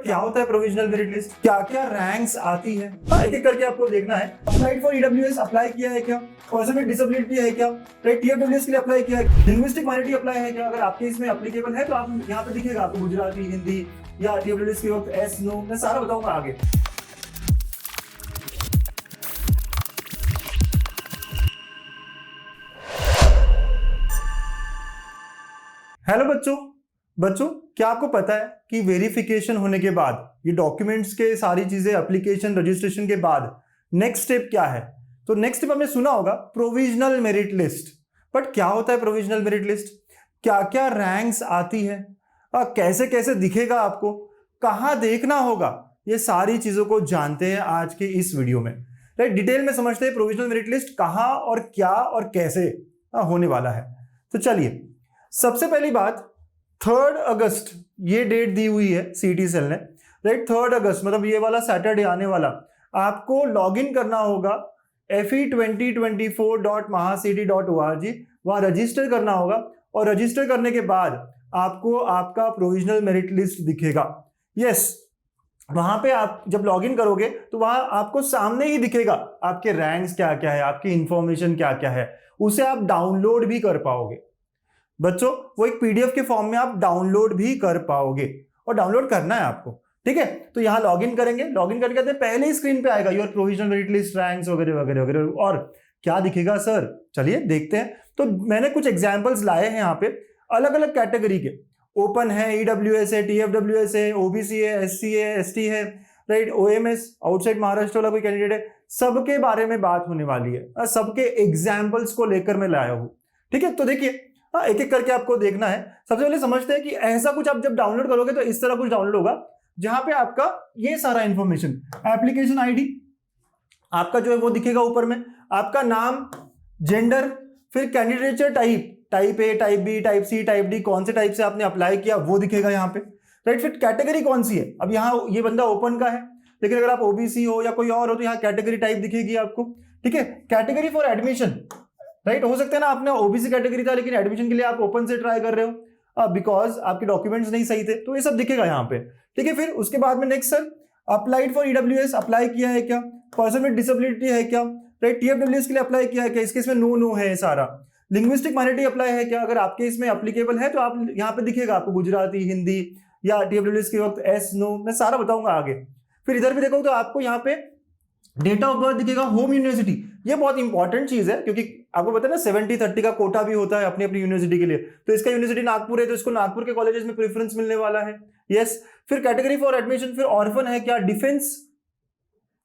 क्या होता है प्रोविजनल मेरिट लिस्ट, क्या क्या रैंक्स आती है, एक एक करके आपको देखना है। अप्लाइड फॉर ईडब्ल्यूएस अप्लाई किया है क्या, पर्सन विद डिसेबिलिटी है क्या, राइट, टीएफडब्ल्यूएस के लिए अप्लाई किया है, लिंग्विस्टिक माइनॉरिटी अप्लाई है क्या, अगर आपके इसमें एप्लीकेबल है तो आप यहाँ पे दिखेगा आपको गुजराती, हिंदी या टीएफडब्ल्यूएस के वक्त एस नो, मैं सारा बताऊंगा आगे। हेलो बच्चों, क्या आपको पता है कि वेरिफिकेशन होने के बाद ये डॉक्यूमेंट्स के सारी चीजें एप्लीकेशन रजिस्ट्रेशन के बाद नेक्स्ट स्टेप क्या है? तो नेक्स्ट स्टेप आपने सुना होगा प्रोविजनल मेरिट लिस्ट। बट क्या होता है प्रोविजनल मेरिट लिस्ट, क्या क्या रैंक्स आती है, कैसे कैसे दिखेगा आपको, कहाँ देखना होगा, ये सारी चीजों को जानते हैं आज के इस वीडियो में। राइट, डिटेल में समझते हैं प्रोविजनल मेरिट लिस्ट कहाँ और क्या और कैसे होने वाला है। तो चलिए, सबसे पहली बात 3 अगस्त ये डेट दी हुई है सीटी सेल ने। राइट, 3 अगस्त मतलब ये वाला सैटरडे आने वाला आपको लॉगिन करना होगा fe2024.mahacity.org, वहां रजिस्टर करना होगा और रजिस्टर करने के बाद आपको आपका प्रोविजनल मेरिट लिस्ट दिखेगा। यस, वहां पे आप जब लॉगिन करोगे तो वहां आपको सामने ही दिखेगा आपके रैंक्स क्या क्या है, आपकी इंफॉर्मेशन क्या क्या है, उसे आप डाउनलोड भी कर पाओगे। बच्चों, वो एक पीडीएफ के फॉर्म में आप डाउनलोड भी कर पाओगे और डाउनलोड करना है आपको। ठीक है, तो यहां लॉगिन करेंगे, लॉगिन करके कहते हैं पहले ही स्क्रीन पे आएगा your provisional merit list, ranks वगैरह वगैरह वगैरह। और क्या दिखेगा सर, चलिए देखते हैं। तो मैंने कुछ एग्जांपल्स लाए हैं यहाँ पे अलग अलग कैटेगरी के। ओपन है, ईडब्ल्यूएस है, टीएफडब्ल्यूएस है, ओबीसी है, एससी है, एसटी है, राइट, ओएमएस आउटसाइड महाराष्ट्र वाला कोई कैंडिडेट है, सबके बारे में बात होने वाली है, सबके एग्जाम्पल्स को लेकर मैं लाया हूं। ठीक है, तो देखिए एक एक करके आपको देखना है। सबसे पहले समझते हैं कि ऐसा कुछ आप जब डाउनलोड करोगे तो इस तरह कुछ डाउनलोड होगा जहां पे आपका ये सारा इंफॉर्मेशन, एप्लीकेशन आईडी आपका जो है वो दिखेगा ऊपर में, आपका नाम, जेंडर, फिर candidature type A, type B, type C, type D, कौन से टाइप से आपने अप्लाई किया वो दिखेगा यहाँ पे। राइट, फिर कैटेगरी कौन सी है, अब यहाँ ये बंदा ओपन का है, लेकिन अगर आप ओबीसी हो या कोई और हो तो यहाँ कैटेगरी टाइप दिखेगी आपको। ठीक है, कैटेगरी फॉर एडमिशन, राइट, हो सकता है ना आपने ओबीसी कैटेगरी था लेकिन एडमिशन के लिए आप ओपन से ट्राई कर रहे हो बिकॉज आपके डॉक्यूमेंट्स नहीं सही थे, तो ये सब दिखेगा यहाँ पे। ठीक है, फिर उसके बाद में next sir, applied for EWS apply किया है क्या, पर्सन विद डिसेबिलिटी है क्या, राइट, टीएफडब्ल्यूएस के लिए अप्लाई किया है क्या, इसके इसमें नो है सारा, लिंग्विस्टिक माइनॉरिटी अप्लाई है क्या, अगर आपके इसमें एप्लीकेबल है तो आप यहाँ पे दिखेगा आपको गुजराती, हिंदी या टीएफडब्ल्यूएस के वक्त एस नो, मैं सारा बताऊंगा आगे। फिर इधर भी देखो तो आपको यहाँ पे डेट ऑफ बर्थ दिखेगा, होम यूनिवर्सिटी, ये बहुत इंपॉर्टेंट चीज है क्योंकि आपको पता है ना 70-30 का कोटा भी होता है अपनी अपनी यूनिवर्सिटी के लिए। तो इसका यूनिवर्सिटी नागपुर है तो इसको नागपुर के कॉलेजेस में प्रेफरेंस मिलने वाला है। यस, फिर कैटेगरी फॉर एडमिशन, फिर ऑर्फन है क्या, डिफेंस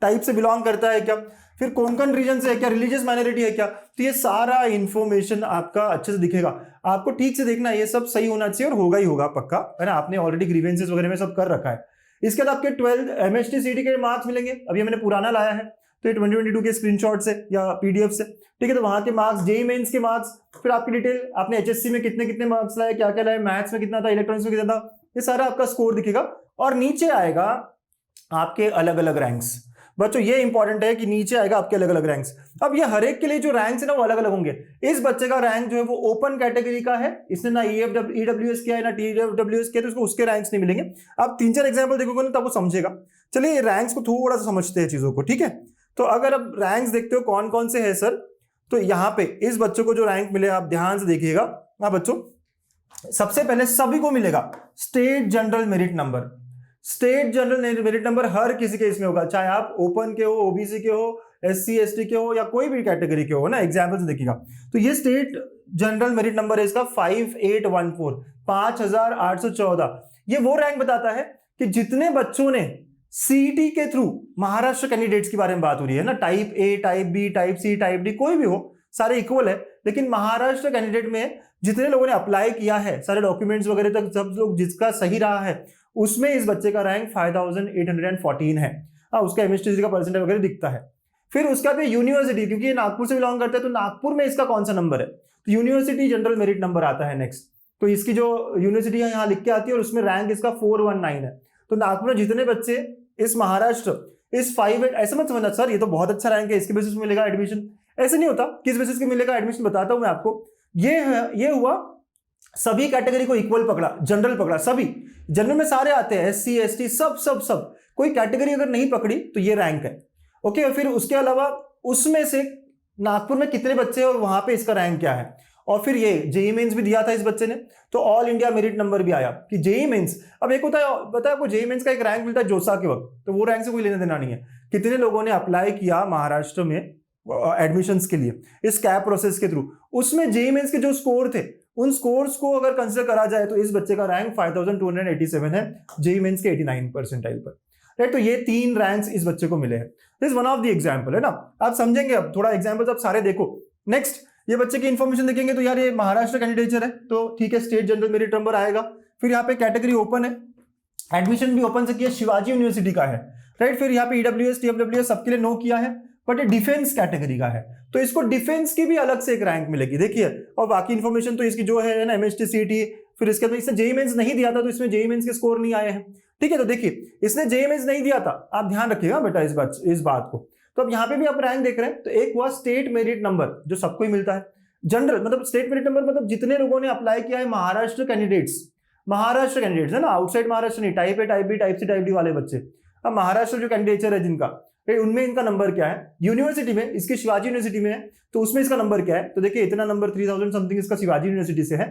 टाइप से बिलोंग करता है क्या, फिर कोंकण रीजन से है क्या, रिलीजियस माइनॉरिटी है क्या, तो ये सारा इंफॉर्मेशन आपका अच्छे से दिखेगा। आपको ठीक से देखना है, ये सब सही होना चाहिए और होगा ही होगा पक्का, है ना, आपने ऑलरेडी ग्रीवेंसेस वगैरह में सब कर रखा है। इसके बाद आपके 12 एमएसटी सीटी के मार्क्स मिलेंगे, अभी मैंने पुराना लाया है तो ये 2022 के स्क्रीनशॉट से या पीडीएफ से। ठीक है, तो वहां के मार्क्स, जेईई मेंस के मार्क्स, फिर आपकी डिटेल, आपने एचएससी में कितने कितने मार्क्स लाए, क्या क्या लाए, मैथ्स में कितना था, इलेक्ट्रॉनिक्स में कितना था, ये सारा आपका स्कोर दिखेगा। और नीचे आएगा आपके अलग अलग रैंक्स। बच्चों ये इंपॉर्टेंट है कि नीचे आएगा आपके अलग अलग रैंक्स। अब ये हर एक के लिए जो रैंक्स है ना वो अलग अलग होंगे। इस बच्चे का रैंक जो है वो ओपन कैटेगरी का है, इसने ना ईडब्ल्यूएस किया है ना टीडब्ल्यूएस किया, तो उसको उसके रैंक्स नहीं मिलेंगे। आप 3-4 एग्जाम्पल देखोगे ना तब वो समझेगा। चलिए रैंक्स को थोड़ा सा समझते हैं चीजों को। ठीक है, तो अगर आप रैंक्स देखते हो कौन कौन से है सर, तो यहाँ पे इस बच्चों को जो रैंक मिले आप ध्यान से देखिएगा। हाँ बच्चों, सबसे पहले सभी को मिलेगा state general merit number. State general merit number हर किसी के इसमें होगा, चाहे आप ओपन के हो, ओबीसी के हो, एससी एसटी के हो या कोई भी कैटेगरी के हो ना, एग्जाम्पल से देखिएगा। तो ये स्टेट जनरल मेरिट नंबर है इसका 5814, 5814। ये वो रैंक बताता है कि जितने बच्चों ने सीईटी के थ्रू, महाराष्ट्र कैंडिडेट्स की बारे में बात हो रही है ना, type A, type B, type C, type D, कोई भी हो, सारे इक्वल है, लेकिन महाराष्ट्र कैंडिडेट में जितने लोगों ने अप्लाई किया है, सारे डॉक्यूमेंट्स वगैरह तक सब लोग जिसका सही रहा है, उसमें इस बच्चे का रैंक 5814 है। उसका एमएसटी का परसेंटेज वगैरह दिखता है। फिर उसका भी यूनिवर्सिटी, क्योंकि ये नागपुर से बिलोंग करता है तो नागपुर में इसका कौन सा नंबर है, तो यूनिवर्सिटी जनरल मेरिट नंबर आता है नेक्स्ट। तो इसकी जो यूनिवर्सिटी है यहाँ लिख के आती है और उसमें रैंक इसका 419 है। तो नागपुर में जितने बच्चे इस महाराष्ट्र इस 58, ऐसा मत समझना सर ये तो बहुत अच्छा रैंक है इसके बेसिस पे मिलेगा एडमिशन, ऐसे नहीं होता। किस बेसिस पे मिलेगा एडमिशन बताता हूं मैं आपको। ये हुआ सभी कैटेगरी को इक्वल पकड़ा, जनरल पकड़ा सभी। जनरल में सारे आते हैं, SC ST सब सब सब, कोई कैटेगरी अगर नहीं पकड़ी तो ये रैंक है। ओके, और फिर उसके अलावा उसमें से नागपुर में कितने बच्चे हैं और वहां पे इसका रैंक क्या है, और फिर ये जेईई मेंस भी दिया था इस बच्चे ने, तो ऑल इंडिया मेरिट नंबर भी आया कि जेईई मेंस। अब एक होता है, पता है आपको जेईई मेंस का एक रैंक मिलता है जोसा के वक्त, तो वो रैंक से कोई लेना देना नहीं है। कितने लोगों ने अप्लाई किया महाराष्ट्र में एडमिशंस के लिए इस कैप प्रोसेस के थ्रू, उसमें जेईई मेंस के जो स्कोर थे उन स्कोर्स को अगर कंसिडर करा जाए तो इस बच्चे का रैंक 5287 है जेईई मेंस के 89 परसेंटाइल पर, राइट। तो ये 3 रैंक्स इस बच्चे को मिले हैं। This one of the example है ना, आप समझेंगे। अब थोड़ा एग्जांपल्स आप सारे देखो। नेक्स्ट ये बच्चे की इंफॉर्मेशन देखेंगे तो यार ये महाराष्ट्र कैंडिडेचर है, तो ठीक है, स्टेट जनरल मेरिट नंबर आएगा। फिर यहाँ पे कैटेगरी ओपन है, एडमिशन भी ओपन से किया, शिवाजी यूनिवर्सिटी का है, राइट। फिर यहाँ पे ईडब्ल्यूएस टीएफडब्ल्यूएस सबके लिए नो किया है, बट ये डिफेंस कैटेगरी का है, तो इसको डिफेंस की भी अलग से एक रैंक मिलेगी, देखिए। और बाकी इंफॉर्मेशन तो इसकी जो है ना, एमएसटी सीटी, फिर इसके बाद इसने जेईई मेंस नहीं दिया था तो इसमें जेईई मेंस के स्कोर नहीं आए हैं, ठीक है। तो देखिए इसने जेईई मेंस नहीं दिया था, आप ध्यान रखिएगा बेटा इस बात को। तो अब यहाँ पे भी आप रैंक देख रहे हैं, तो एक हुआ स्टेट मेरिट नंबर जो सबको ही मिलता है, जनरल मतलब स्टेट मेरिट नंबर मतलब जितने लोगों ने अप्लाई किया है महाराष्ट्र कैंडिडेट्स है ना, आउटसाइड महाराष्ट्र नहीं, type A type B type C type D वाले बच्चे। अब महाराष्ट्र जो कैंडिडेचर है जिनका, उनमें इनका नंबर क्या है, यूनिवर्सिटी में इसके शिवाजी यूनिवर्सिटी में है तो उसमें इसका नंबर क्या है, तो देखिए इतना नंबर 3000 समथिंग इसका शिवाजी यूनिवर्सिटी से है।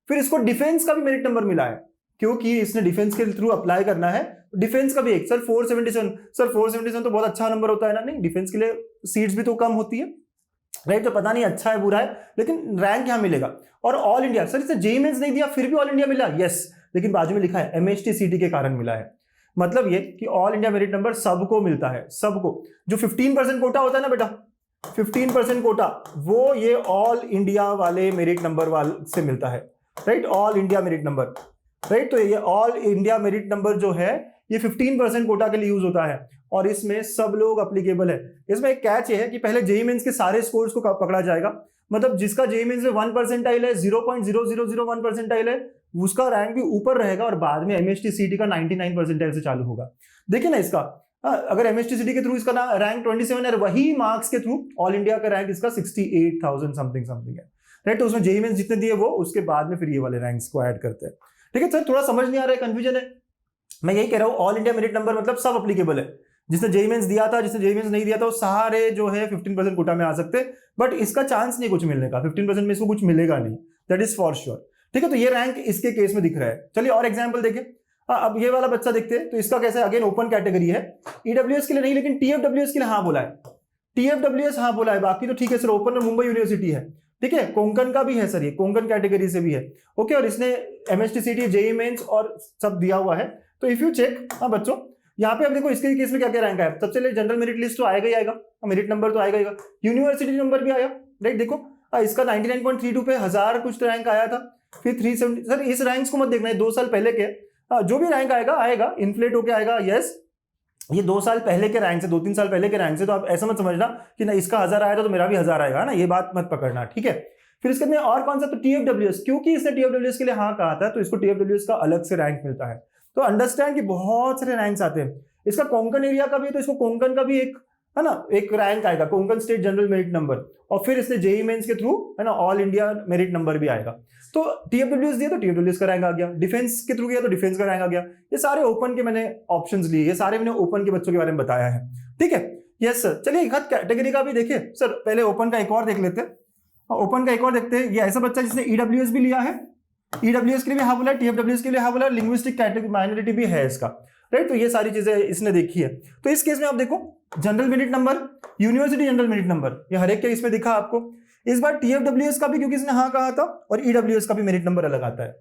फिर इसको डिफेंस का भी मेरिट नंबर मिला है क्योंकि इसने डिफेंस के थ्रू अप्लाई करना है, डिफेंस का भी एक, सर 477, सर 477 तो बहुत अच्छा नंबर होता है ना, नहीं डिफेंस के लिए सीट्स भी तो कम होती है, राइट। तो पता नहीं अच्छा है बुरा है, लेकिन रैंक यहाँ मिलेगा। और ऑल इंडिया, सर इसने जेईई मेंस नहीं दिया फिर भी ऑल इंडिया मिला, यस, लेकिन बाजू में लिखा है एमएसटी सीटी के कारण मिला है। मतलब ये कि ऑल इंडिया मेरिट नंबर सबको मिलता है, सबको। जो 15% कोटा होता है ना बेटा, 15% कोटा, वो ये ऑल इंडिया वाले मेरिट नंबर वाले से मिलता है, right, all India merit number, right. तो ये ऑल इंडिया मेरिट नंबर जो है ये 15% कोटा के लिए यूज होता है और इसमें सब लोग अप्लीकेबल है। इसमें एक कैच ये है कि पहले जेईई मेंस के सारे स्कोर्स को पकड़ा जाएगा, मतलब जिसका जेईई मेंस में 1 परसेंटाइल है, 0.0001 परसेंटाइल है, उसका रैंक भी ऊपर रहेगा और बाद में एमएसटी सीटी का 99 परसेंटाइल से चालू होगा। देखिए ना इसका, अगर एमएसटी सीटी के थ्रू इसका ना रैंक 27 है, वही मार्क्स के थ्रू ऑल इंडिया का रैंक इसका 68,000 समथिंग है, राइट। तो उसमें जेईई मेंस जितने दिए वो उसके बाद में फिर ये वाले रैंक्स को ऐड करते हैं, ठीक है। सर थोड़ा समझ नहीं आ रहा है, कंफ्यूजन है, मैं यही कह रहा हूं, ऑल इंडिया मेरिट नंबर मतलब सब अप्लीकेबल है। जिसने जेईई मेंस दिया था, जिसने जेईई मेंस नहीं दिया था, वो सारे जो है 15% कोटा में आ सकते, बट इसका चांस नहीं कुछ मिलने का, 15% में इसको कुछ मिलेगा नहीं, दैट इज फॉर श्योर, ठीक है। तो ये रैंक इसके केस में दिख रहा है। चलिए और एग्जांपल देखें। अब ये वाला बच्चा देखते हैं, तो इसका कैसे, अगेन ओपन कैटेगरी है, ईडब्ल्यूएस के लिए नहीं लेकिन टीएफडब्ल्यूएस के लिए हाँ बोला है, टीएफडब्ल्यूएस हाँ बोला है, बाकी तो ठीक है सर। ओपन और मुंबई यूनिवर्सिटी है, ठीक है, कोंकण का भी है सर, ये कोंकण कैटेगरी से भी है, ओके। और इसने एमएसटी सीटी, जेईई मेंस और सब दिया हुआ है। तो इफ यू चेक, हाँ बच्चों यहाँ पे अब देखो इसके केस में क्या क्या रैंक है। सबसे पहले जनरल मेरिट लिस्ट तो आएगा ही आएगा, मेरिट नंबर तो आएगा ही, यूनिवर्सिटी नंबर भी आया, राइट। देखो इसका 99.32 पे 1000 कुछ रैंक आया था, फिर 370। सर इस रैंक्स को मत देखना है, 2 साल पहले के, जो भी रैंक आएगा इन्फ्लेट होके आएगा, यस, ये 2 साल पहले के रैंक से, 2-3 साल पहले के रैंक से। तो आप ऐसा मत समझना कि ना इसका 1000 आया था तो मेरा भी 1000 आएगा ना, ये बात मत पकड़ना, ठीक है। फिर इसके में और कौन सा, तो टीएफडब्ल्यूएस, क्योंकि इसने टीएफडब्ल्यूएस के लिए हाँ कहा था तो इसको टीएफडब्ल्यूएस का अलग से रैंक मिलता है। तो अंडरस्टैंड कि बहुत सारे रैंक्स आते हैं। इसका कोंकण एरिया का भी है तो इसको कोंकण का भी एक है ना, एक रैंक आएगा, Konkan state general merit number. और फिर इसने जेईई मेंस के थ्रू है ना ऑल इंडिया मेरिट नंबर भी आएगा। तो टीएफडब्ल्यूएस दिया तो टीएफडब्ल्यूएस का रैंक आ गया, डिफेंस के थ्रू गया तो डिफेंस का रैंक आ गया। ये सारे ओपन के मैंने ऑप्शंस लिए, ये सारे मैंने ओपन के बच्चों के बारे में बताया है, ठीक है। यस सर, चलिए एक हाथ कैटेगरी का भी देखिए सर, पहले ओपन का एक और देख लेते हैं। ओपन का एक और देखते हैं। ये ऐसा बच्चा जिसने ईडब्ल्यूएस भी लिया है, ईडब्ल्यूएस के लिए भी हाँ बोला, टीएफडब्ल्यूएस के लिए हाँ बोला, लिंग्विस्टिक कैटेगरी माइनॉरिटी भी है इसका, राइट। तो ये सारी चीजें इसने देखी है। तो इस केस में आप देखो general merit number, university general merit number, ये हर एक केस में दिखा आपको। इस बार टीएफडब्ल्यूएस का भी क्योंकि इसने हाँ कहा था, और ईडब्ल्यूएस का भी मेरिट नंबर अलग आता है।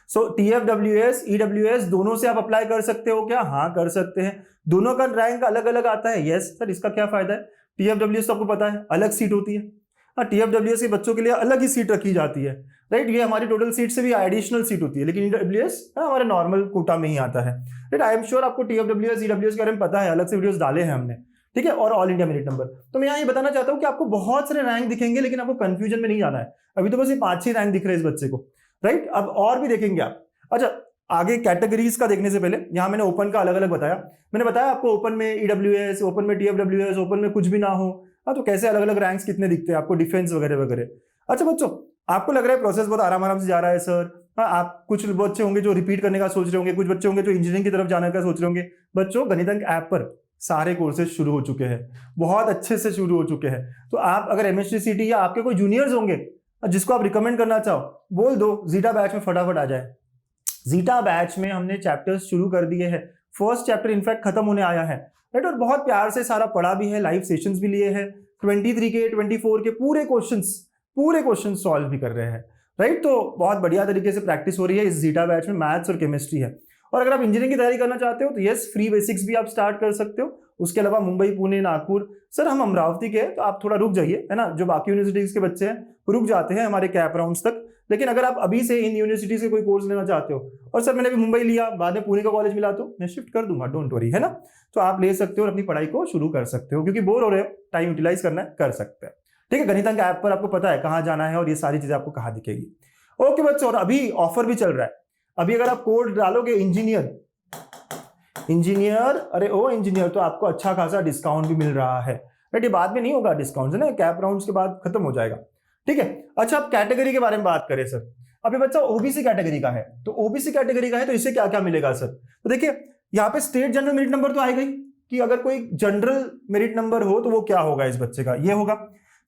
सो टीएफडब्ल्यूएस, ईडब्ल्यूएस दोनों से आप अप्लाई कर सकते हो क्या? हाँ कर सकते हैं। दोनों का रैंक अलग अलग आता है। यस सर, इसका क्या फायदा है? टीएफडब्ल्यूएस तो आपको पता है अलग सीट होती है। हाँ, टीएफडब्ल्यूएस के बच्चों के लिए अलग ही सीट रखी जाती है, राइट। ये हमारी टोटल सीट से भी एडिशनल सीट होती है, लेकिन ईडब्ल्यूएस हमारे नॉर्मल कोटा में ही आता है, राइट। आई एम श्योर आपको टीएफडब्ल्यूएस, ईडब्ल्यूएस के बारे में पता है, अलग से वीडियोस डाले हैं हमने, ठीक है। और ऑल इंडिया मेरिट नंबर। तो मैं यहाँ ये बताना चाहता हूँ कि आपको बहुत सारे रैंक दिखेंगे, लेकिन आपको कंफ्यूजन में नहीं जाना है। अभी तो बस ये 5-6 रैंक दिख रहे हैं इस बच्चे को, राइट। अब और भी देखेंगे आप। अच्छा, आगे कैटेगरीज का देखने से पहले यहाँ मैंने ओपन का अलग अलग बताया। मैंने बताया आपको ओपन में ईडब्ल्यूएस, ओपन में टीएफडब्ल्यूएस, ओपन में कुछ भी ना हो, हाँ, तो कैसे अलग अलग रैंक्स कितने दिखते हैं आपको, डिफेंस वगैरह वगैरह। अच्छा बच्चों, आपको लग रहा है प्रोसेस बहुत आराम आराम से जा रहा है सर, हाँ, आप कुछ बच्चे होंगे जो रिपीट करने का सोच रहे होंगे, कुछ बच्चे होंगे जो इंजीनियरिंग की तरफ जाने का सोच रहे होंगे। बच्चों, गणित अंक ऐप पर सारे कोर्सेज शुरू हो चुके हैं, बहुत अच्छे से शुरू हो चुके हैं। तो आप अगर MSc या आपके कोई जूनियर्स होंगे जिसको आप रिकमेंड करना चाहो, बोल दो जीटा बैच में फटाफट आ जाए। जीटा बैच में हमने चैप्टर्स शुरू कर दिए हैं, फर्स्ट चैप्टर इनफैक्ट खत्म होने आया है, राइट। और बहुत प्यार से सारा पढ़ा भी है, लाइव सेशंस भी लिए हैं, 23 के 24 के पूरे क्वेश्चन सॉल्व भी कर रहे हैं, राइट। तो बहुत बढ़िया तरीके से प्रैक्टिस हो रही है इस जीटा बैच में, मैथ्स और केमिस्ट्री है। और अगर आप इंजीनियरिंग की तैयारी करना चाहते हो तो यस, फ्री बेसिक्स भी आप स्टार्ट कर सकते हो। उसके अलावा मुंबई, पुणे, नागपुर, सर हम अमरावती के हैं तो आप थोड़ा रुक जाइए, है ना। जो बाकी यूनिवर्सिटीज के बच्चे हैं रुक जाते हैं हमारे कैप राउंड्स तक, लेकिन अगर आप अभी से इन यूनिवर्सिटी से कोई कोर्स लेना चाहते हो, और सर मैंने भी मुंबई लिया, बाद में पुणे का कॉलेज मिला, तो मैं शिफ्ट कर दूंगा, डोंट वरी, है ना। तो आप ले सकते हो और अपनी पढ़ाई को शुरू कर सकते हो, क्योंकि बोर हो रहे हो, टाइम यूटिलाइज करना है, कर सकते हैं, ठीक है। गणित अंक ऐप पर आपको पता है कहाँ जाना है और ये सारी चीजें आपको कहाँ दिखेगी। ओके बच्चों, और अभी ऑफर भी चल रहा है। अभी अगर आप कोड डालोगे इंजीनियर, अरे ओ इंजीनियर, तो आपको अच्छा खासा डिस्काउंट भी मिल रहा है, राइट। ये बाद में नहीं होगा डिस्काउंट, है ना, कैप राउंड्स के बाद खत्म हो जाएगा, ठीक है। अच्छा, अब कैटेगरी के बारे में बात करें सर। अब ये बच्चा ओबीसी कैटेगरी का है, तो ओबीसी कैटेगरी का है तो इसे क्या क्या मिलेगा सर। तो देखिए यहाँ पे स्टेट जनरल मेरिट नंबर तो आएगा ही, कि अगर कोई जनरल मेरिट नंबर हो तो वो क्या होगा इस बच्चे का, ये होगा।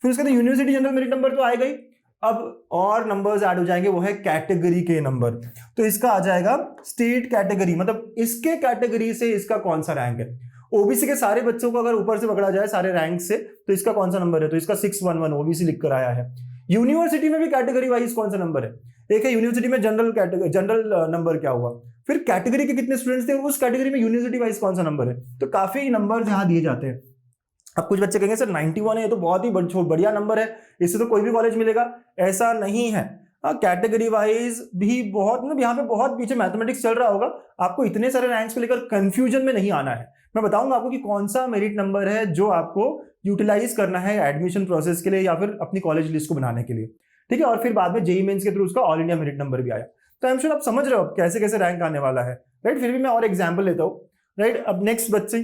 फिर उसके बाद यूनिवर्सिटी जनरल मेरिट नंबर तो आएगा ही। अब और नंबर्स ऐड हो जाएंगे, वो है कैटेगरी के नंबर। तो इसका आ जाएगा स्टेट कैटेगरी, मतलब इसके कैटेगरी से इसका कौन सा रैंक है। ओबीसी के सारे बच्चों को अगर ऊपर से पकड़ा जाए सारे रैंक से, तो इसका कौन सा नंबर है, तो इसका 611 ओबीसी लिख कर आया है। यूनिवर्सिटी में भी कैटेगरी वाइज कौन सा नंबर है, एक है यूनिवर्सिटी में जनरल नंबर क्या हुआ, फिर कैटेगरी के कितने स्टूडेंट्स थे, उस कैटेगरी में यूनिवर्सिटी वाइज कौन सा नंबर है। तो काफी नंबर यहाँ दिए जाते हैं। अब कुछ बच्चे कहेंगे सर 91 है, ये तो बहुत ही बढ़िया नंबर है, इससे तो कोई भी कॉलेज मिलेगा। ऐसा नहीं है, कैटेगरी वाइज भी बहुत, मतलब यहाँ पे बहुत पीछे मैथमेटिक्स चल रहा होगा। आपको इतने सारे रैंक्स को लेकर कंफ्यूजन में नहीं आना है। मैं बताऊंगा आपको कि कौन सा मेरिट नंबर है जो आपको यूटिलाइज करना है एडमिशन प्रोसेस के लिए या फिर अपनी कॉलेज लिस्ट को बनाने के लिए, ठीक है। और फिर बाद में जेईई मेंस के थ्रू उसका ऑल इंडिया मेरिट नंबर भी आया। तो आई एम श्योर आप समझ रहे हो कैसे कैसे रैंक आने वाला है, राइट। फिर भी मैं और एग्जाम्पल लेता हूँ, राइट। अब नेक्स्ट बच्चे,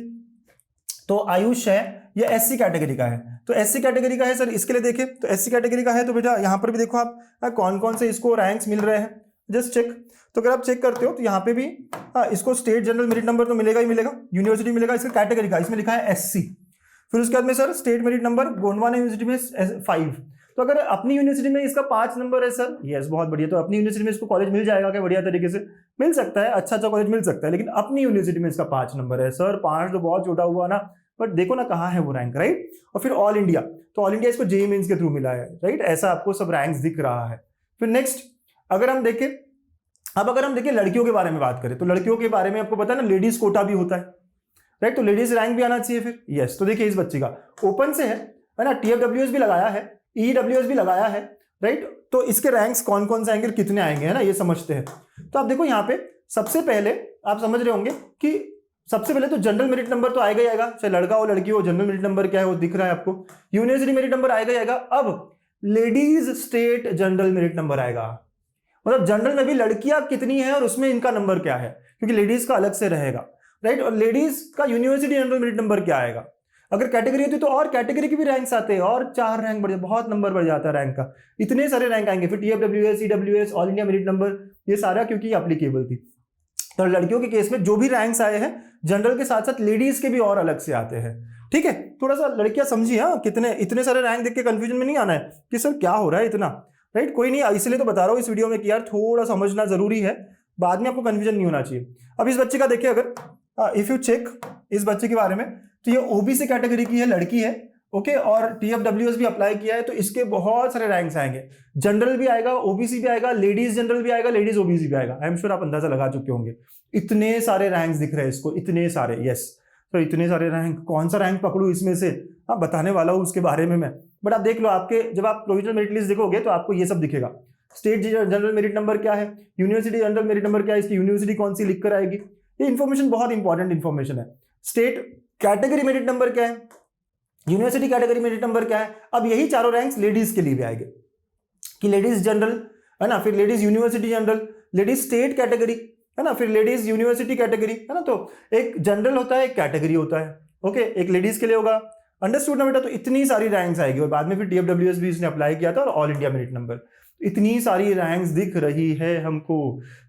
तो आयुष है, ये एससी कैटेगरी का है। तो एससी कैटेगरी का है सर, इसके लिए देखें तो एससी कैटेगरी का है, तो बेटा यहाँ पर भी देखो आप कौन कौन से इसको रैंक्स मिल रहे हैं, जस्ट चेक। तो अगर आप चेक करते हो तो यहाँ पे भी इसको स्टेट जनरल मेरिट नंबर तो मिलेगा ही मिलेगा, यूनिवर्सिटी मिलेगा, इसका कैटेगरी का इसमें लिखा है एससी। फिर उसके बाद में sir state merit number Gondwana university में 5। तो अगर अपनी यूनिवर्सिटी में इसका 5 नंबर है सर, यस बहुत बढ़िया, तो अपनी यूनिवर्सिटी में इसको कॉलेज मिल जाएगा क्या, बढ़िया तरीके से मिल सकता है, अच्छा कॉलेज मिल सकता है। लेकिन अपनी यूनिवर्सिटी में इसका 5 नंबर है सर, 5 तो बहुत छोटा हुआ ना, बट देखो ना कहाँ है वो रैंक, राइट। और फिर ऑल इंडिया, तो ऑल इंडिया इसको जेईई मेंस के थ्रू मिला है, राइट। ऐसा आपको सब रैंक्स दिख रहा है। फिर नेक्स्ट अगर हम देखें, अगर हम देखें लड़कियों के बारे में बात करें, तो लड़कियों के बारे में आपको पता है ना, लेडीज कोटा भी होता है, राइट। तो लेडीज रैंक भी आना चाहिए फिर, यस। तो देखिए इस बच्ची का ओपन से है ना, TFWS भी लगाया है, EWS भी लगाया है, राइट। तो इसके रैंक्स कौन कौन से आएंगे, कितने आएंगे, है ना, ये समझते हैं। तो आप देखो यहाँ पे सबसे पहले आप समझ रहे होंगे कि सबसे पहले तो जनरल मेरिट नंबर तो आएगा ही आएगा, चाहे लड़का हो लड़की हो, जनरल मेरिट नंबर क्या है वो दिख रहा है आपको। यूनिवर्सिटी मेरिट नंबर आएगा ही आएगा। अब ladies state general merit number आएगा, मतलब जनरल में भी लड़कियां कितनी है और उसमें इनका नंबर क्या है, क्योंकि लेडीज का अलग से रहेगा, राइट। और लेडीज का यूनिवर्सिटी जनरल मेरिट नंबर क्या आएगा। अगर कैटेगरी होती तो और कैटेगरी के भी रैंक्स आते हैं, और 4 रैंक बढ़, बहुत नंबर बढ़ जाता है रैंक का, इतने सारे रैंक आएंगे। फिर TFWS, EWS, all India merit number, ये सारा क्योंकि एप्लीकेबल थी। तो लड़कियों के केस में जो भी रैंक्स आए हैं जनरल के साथ साथ लेडीज के भी और अलग से आते हैं, ठीक है। थोड़ा सा लड़कियां समझिए, हाँ, कितने इतने सारे रैंक देख के कंफ्यूजन में नहीं आना है कि सर क्या हो रहा है इतना, राइट। कोई नहीं, इसलिए तो बता रहा हूँ इस वीडियो में कि यार थोड़ा समझना जरूरी है, बाद में आपको कंफ्यूजन नहीं होना चाहिए। अब इस बच्चे का देखिए, अगर इफ यू चेक इस बच्चे के बारे में, तो ये ओबीसी कैटेगरी की है, लड़की है, ओके। और TFWS भी अप्लाई किया है, तो इसके बहुत सारे रैंक्स आएंगे, जनरल भी आएगा, ओबीसी भी आएगा, लेडीज जनरल भी आएगा, लेडीज ओबीसी भी आएगा। आई एम श्योर आप अंदाजा लगा चुके होंगे, इतने सारे रैंक्स दिख रहे हैं इसको, इतने सारे, यस। तो इतने सारे रैंक, कौन सा रैंक पकड़ू इसमें से, आप बताने वाला हूँ उसके बारे में मैं, बट आप देख लो, आपके जब आप प्रोविजनल मेरिट लिस्ट देखोगे तो आपको ये सब दिखेगा। स्टेट जनरल मेरिट नंबर क्या है, यूनिवर्सिटी जनरल मेरिट नंबर क्या है, इसकी यूनिवर्सिटी कौन सी लिख कर आएगी, ये इन्फॉर्मेशन बहुत इंपॉर्टेंट इन्फॉर्मेशन है। स्टेट कैटेगरी मेरिट नंबर क्या है, यूनिवर्सिटी कैटेगरी मेरिट नंबर क्या है। अब यही चारों रैंक्स लेडीज के लिए भी आएंगे, कि लेडीज जनरल है ना, फिर ladies university general, ladies state category है ना, फिर लेडीज यूनिवर्सिटी कैटेगरी है ना। तो एक जनरल होता है, एक कैटेगरी होता है, ओके, एक लेडीज के लिए होगा, अंडरस्टूड ना बेटा। तो इतनी सारी रैंक्स आएगी, और बाद में फिर TFWS भी इसने अप्लाई किया था, और ऑल इंडिया मेरिट नंबर। इतनी सारी रैंक्स दिख रही है हमको।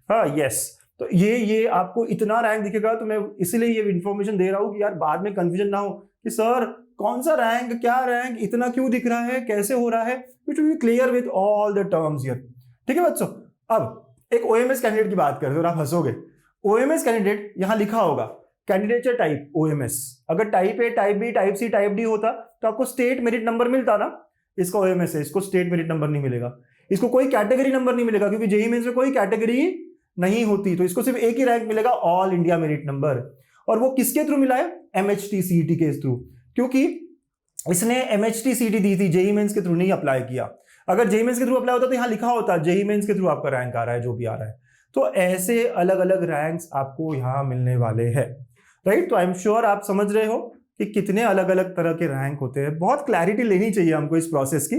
हाँ यस, तो ये आपको इतना रैंक दिखेगा, तो मैं इसीलिए ये इन्फॉर्मेशन दे रहा हूँ कि यार बाद में कंफ्यूजन ना हो कि सर कौन सा रैंक, क्या रैंक, इतना क्यों दिख रहा है, कैसे हो रहा है। It will be clear with all the terms here. ठीक है बच्चों, अब एक ओएमएस कैंडिडेट की बात करते हो और आप हंसोगे। ओएमएस कैंडिडेट यहां लिखा होगा कैंडिडेचर टाइप ओएमएस। अगर type A, type B, type C, type D होता तो आपको स्टेट मेरिट नंबर मिलता ना। इसका ओएमएस है, इसको स्टेट मेरिट नंबर नहीं मिलेगा, इसको कोई कैटेगरी नंबर नहीं मिलेगा, क्योंकि जेईई मेंस में कोई कैटेगरी नहीं होती, तो इसको सिर्फ एक ही रैंक मिलेगा, ऑल इंडिया मेरिट नंबर। और वो किसके थ्रू मिला है? एमएचटी सीईटी के थ्रू, क्योंकि इसने एमएचटी सीईटी दी थी, जेईई मेंस के थ्रू नहीं अप्लाई किया। अगर जेईई मेंस के थ्रू अप्लाई होता तो यहां लिखा होता जेईई मेंस के थ्रू आपका रैंक आ रहा है, जो भी आ रहा है। तो ऐसे अलग अलग रैंक्स आपको यहां मिलने वाले हैं, राइट। तो आई एम श्योर आप समझ रहे हो कि कितने अलग अलग तरह के रैंक होते हैं। बहुत क्लैरिटी लेनी चाहिए हमको इस प्रोसेस की,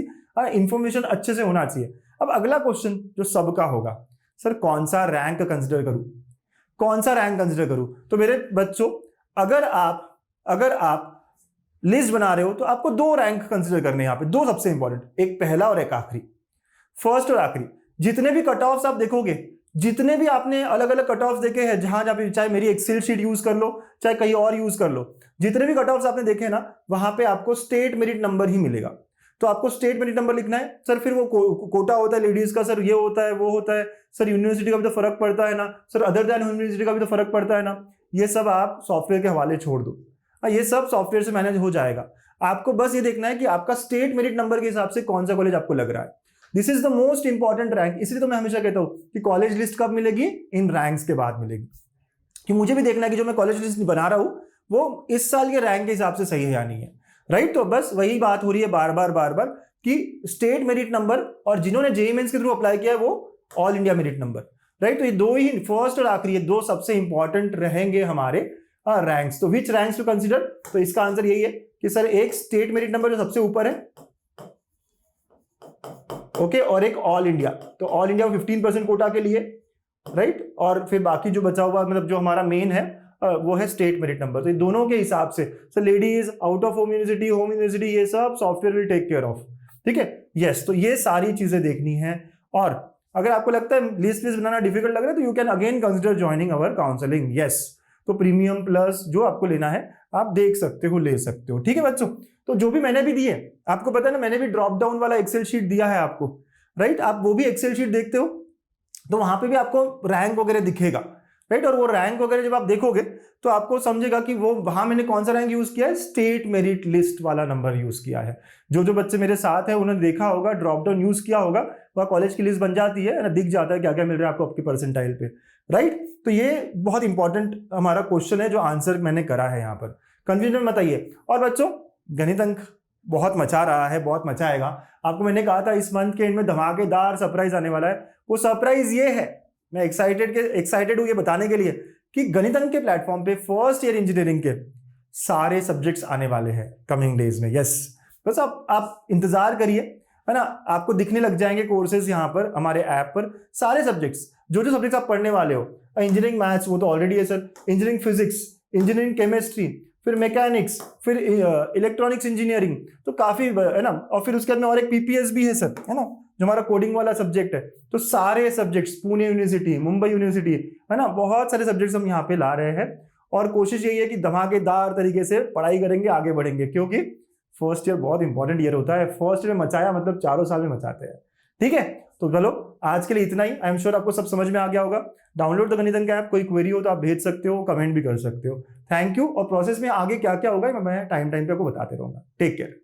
इंफॉर्मेशन अच्छे से होना चाहिए। अब अगला क्वेश्चन जो सबका होगा, सर कौन सा रैंक कंसिडर करूं, कौन सा रैंक कंसिडर करूं। तो मेरे बच्चों, अगर आप लिस्ट बना रहे हो तो आपको दो रैंक कंसिडर करने हैं, यहां पे दो सबसे इंपॉर्टेंट, एक पहला और एक आखिरी, फर्स्ट और आखिरी। जितने भी कट ऑफ्स आप देखोगे, जितने भी आपने अलग अलग कट ऑफ्स देखे हैं, जहां पे चाहे मेरी एक्सेल शीट यूज कर लो, चाहे कहीं और यूज कर लो, जितने भी कट ऑफ्स आपने देखे ना, वहां पे आपको स्टेट मेरिट नंबर ही मिलेगा। तो आपको स्टेट मेरिट नंबर लिखना है। सर फिर वो कोटा होता है लेडीज का, सर ये होता है, वो होता है, सर यूनिवर्सिटी का भी तो फर्क पड़ता है ना, सर अदर दैन यूनिवर्सिटी का भी तो फर्क पड़ता है ना। ये सब आप सॉफ्टवेयर के हवाले छोड़ दो, ये सब सॉफ्टवेयर से मैनेज हो जाएगा। आपको बस ये देखना है कि आपका स्टेट मेरिट नंबर के हिसाब से कौन सा कॉलेज आपको लग रहा है। This is the most important rank. इसलिए तो मैं हमेशा कहता हूं कि कॉलेज लिस्ट कब मिलेगी? इन रैंक्स के बाद मिलेगी, कि मुझे भी देखना है कि जो मैं कॉलेज लिस्ट बना रहा हूं वो इस साल के रैंक के हिसाब से सही है या नहीं है, राइट। तो बस वही बात हो रही है बार बार कि स्टेट मेरिट नंबर, और जिन्होंने जेईई मेंस के थ्रू अप्लाई किया है वो all India merit number, right. तो ये दो ही, फर्स्ट और आखिरी, ये दो सबसे इंपॉर्टेंट रहेंगे हमारे रैंक्स। तो विच रैंक्स टू कंसीडर? तो इसका आंसर यही है कि सर एक स्टेट मेरिट नंबर जो सबसे ऊपर है, ओके, और एक ऑल इंडिया। तो ऑल इंडिया 15% कोटा के लिए, राइट, और फिर बाकी जो बचा हुआ, मतलब जो हमारा मेन है वो है स्टेट मेरिट नंबर। तो दोनों के हिसाब से, sir ladies, out of home university, ये सब software will take care of. ठीक है, यस। तो ये सारी चीजें देखनी है। और अगर आपको लगता है लिस्ट बनाना डिफिकल्ट लग रहा है, तो you can again consider joining our counselling. Yes, तो प्रीमियम प्लस जो आपको लेना है आप देख सकते हो, ले सकते हो। ठीक है बच्चों, तो जो भी मैंने भी दी है, आपको पता है ना, मैंने भी ड्रॉप डाउन वाला एक्सेल शीट दिया है आपको, राइट। आप वो भी एक्सेल शीट देखते हो तो वहां पे भी आपको रैंक वगैरह दिखेगा, राइट। और वो रैंक वगैरह जब आप देखोगे तो आपको समझेगा कि वो वहां मैंने कौन सा रैंक यूज किया है, स्टेट मेरिट लिस्ट वाला नंबर यूज किया है। जो जो बच्चे मेरे साथ है उन्होंने देखा होगा, ड्रॉप डाउन यूज किया होगा, वह कॉलेज की लिस्ट बन जाती है ना, दिख जाता है क्या क्या मिल रहा है आपको आपके परसेंटाइल पे, राइट। तो ये बहुत इंपॉर्टेंट हमारा क्वेश्चन है जो आंसर मैंने करा है यहाँ पर, कंफ्यूजन मत आइए। और बच्चों, गणित अंक बहुत मचा रहा है, बहुत मचाएगा। आपको मैंने कहा था इस मंथ के एंड में धमाकेदार सरप्राइज आने वाला है। वो सरप्राइज ये है, मैं एक्साइटेड हूं ये बताने के लिए कि गणित अंक के प्लेटफॉर्म पे फर्स्ट ईयर इंजीनियरिंग के सारे सब्जेक्ट्स आने वाले हैं कमिंग डेज में। यस, बस आप इंतजार करिए, है ना। आपको दिखने लग जाएंगे कोर्सेज यहाँ पर हमारे ऐप पर, सारे सब्जेक्ट्स, जो जो सब्जेक्ट्स आप पढ़ने वाले हो। इंजीनियरिंग मैथ्स वो तो ऑलरेडी है sir, engineering physics, engineering chemistry, फिर मैकेनिक्स, फिर इलेक्ट्रॉनिक्स इंजीनियरिंग, तो काफी है ना। और फिर उसके बाद में और एक पीपीएस भी है सर, है ना, जो हमारा कोडिंग वाला सब्जेक्ट है। तो सारे subjects, Pune university, Mumbai university, है ना, बहुत सारे सब्जेक्ट्स हम यहाँ पे ला रहे हैं। और कोशिश यही है कि धमाकेदार तरीके से पढ़ाई करेंगे, आगे बढ़ेंगे, क्योंकि फर्स्ट ईयर बहुत इंपॉर्टेंट ईयर होता है। फर्स्ट ईयर में मचाया मतलब चारों साल में मचाते हैं। ठीक है, तो चलो आज के लिए इतना ही। आई एम श्योर आपको सब समझ में आ गया होगा। डाउनलोड द गणित अंक ऐप, कोई क्वेरी हो तो आप भेज सकते हो, कमेंट भी कर सकते हो। Thank you. और प्रोसेस में आगे क्या क्या होगा मैं टाइम पे आपको बताते रहूंगा। Take care.